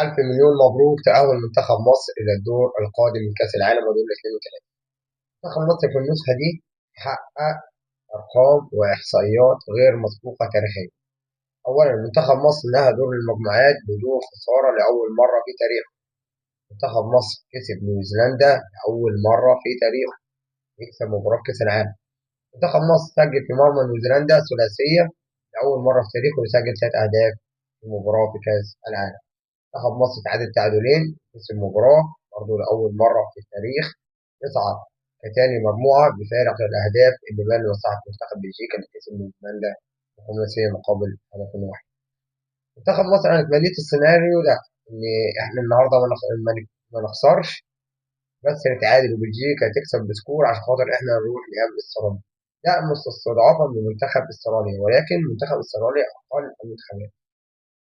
ألف مليون مبروك تأهل منتخب مصر إلى الدور القادم من كأس العالم ودور 32. منتخب مصر في النسخة دي حقق أرقام وإحصائيات غير مسبوقة تاريخيا. أولا، منتخب مصر نهى دور المجموعات بدون خسارة لأول مرة في تاريخه. منتخب مصر كسب نيوزيلندا لأول مرة في تاريخه يكسب مباراة في كأس العالم. منتخب مصر سجل في مرمى نيوزيلندا ثلاثية لأول مرة في تاريخه يسجل 3 أهداف في مباراة في كأس العالم. منتخب مصر تعادل تعادلين كسب مباراة برضه لأول مرة في التاريخ يصعد كتاني مجموعة بفارق الأهداف اللي بان لمصلحة منتخب بلجيكا اللي كسب نيوزيلندا بخماسية مقابل هدف واحد. منتخب مصر أنا اتمنيت السيناريو ده إن إحنا النهاردة ما نخسرش، بس نتعادل وبلجيكا تكسب بسكور عشان خاطر إحنا نروح لقبل استراليا. لا، مش استضعافا لمنتخب استراليا، ولكن منتخب استراليا أقل المنتخبات.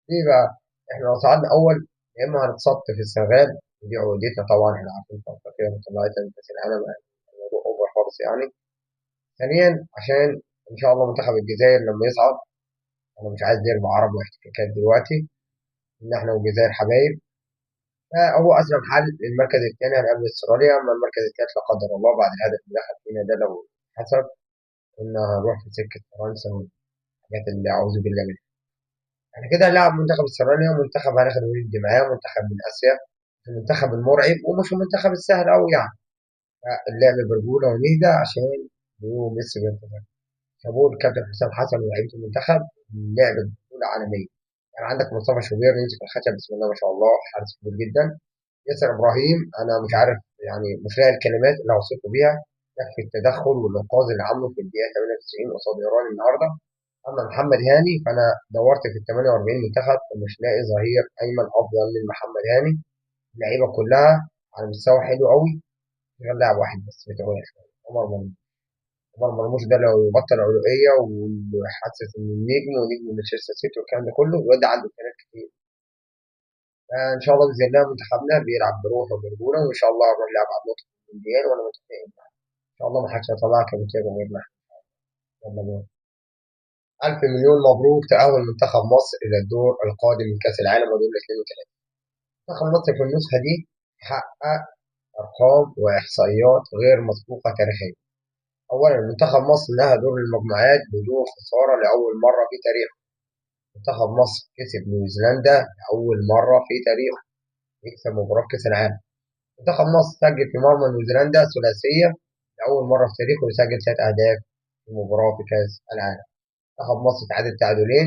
ليه بقى؟ إحنا لو صعدنا أول يا إما هنتصد في السنغال، ودي عقدتنا طبعا، إحنا عارفين في أفريقيا طلعتنا من كأس العالم، الموضوع أوفر خالص يعني. ثانيا، عشان إن شاء الله منتخب الجزائر لما يصعد، أنا مش عايز ديربي عرب واحتكاكات دلوقتي، إن إحنا والجزائر حبايب. فهو أسلم حل للمركز الثاني هنقابل استراليا، أما المركز الثالث لا قدر الله بعد الهدف اللي دخل فينا ده لو حسب، كنا هنروح في سكة فرنسا والحاجات اللي أعوذ بالله منها. احنا كده هنلعب منتخب استراليا، منتخب هناخد وليد معاه، منتخب من آسيا، المنتخب المرعب ومش المنتخب السهل أوي يعني. اللعب برجولة ونهدى عشان بيقولوا ميسي بينتظر. شابوه الكابتن حسام حسن ولاعيبة المنتخب، لعب بطولة عالمية. يعني عندك مصطفى شوبير يمسك الخشب بسم الله ما شاء الله، حارس كبير جدا. ياسر ابراهيم انا مش عارف يعني، مش لاقي الكلمات اللي اوصفه بيها. يكفي التدخل والانقاذ اللي عمله في الدقيقه 98 قصاد ايران النهارده. اما محمد هاني فانا دورت في ال 48 منتخب ومش لاقي ظهير ايمن افضل من محمد هاني. اللعيبه كلها على مستوى حلو قوي، غير لاعب واحد بس بتاعه عمر مرموش. عمر مرموش ده لو يبطل علوية ويحسس انه نجم ونجم مانشستر سيتي والكلام ده كله، الواد ده عنده امكانيات كتير. فان شاء الله باذن الله منتخبنا بيلعب بروح وبرجوله، وان شاء الله هنروح نلعب على النقطه في المونديال وانا متفائل. ان شاء الله ما حدش هيطلعك بكده غيرنا. يلا بينا. ألف مليون مبروك تأهل منتخب مصر إلى الدور القادم من كأس العالم ودور 32. منتخب مصر في النسخة دي حقق أرقام وإحصائيات غير مسبوقة تاريخيا. أولا، منتخب مصر نهى دور المجموعات بدون خسارة لأول مرة في تاريخه. منتخب مصر كسب نيوزيلندا لأول مرة في تاريخه يكسب مباراة في كأس العالم. منتخب مصر سجل في مرمى نيوزيلندا ثلاثية لأول مرة في تاريخه يسجل 3 أهداف في مباراة في كأس العالم. منتخب مصر تعادل تعادلين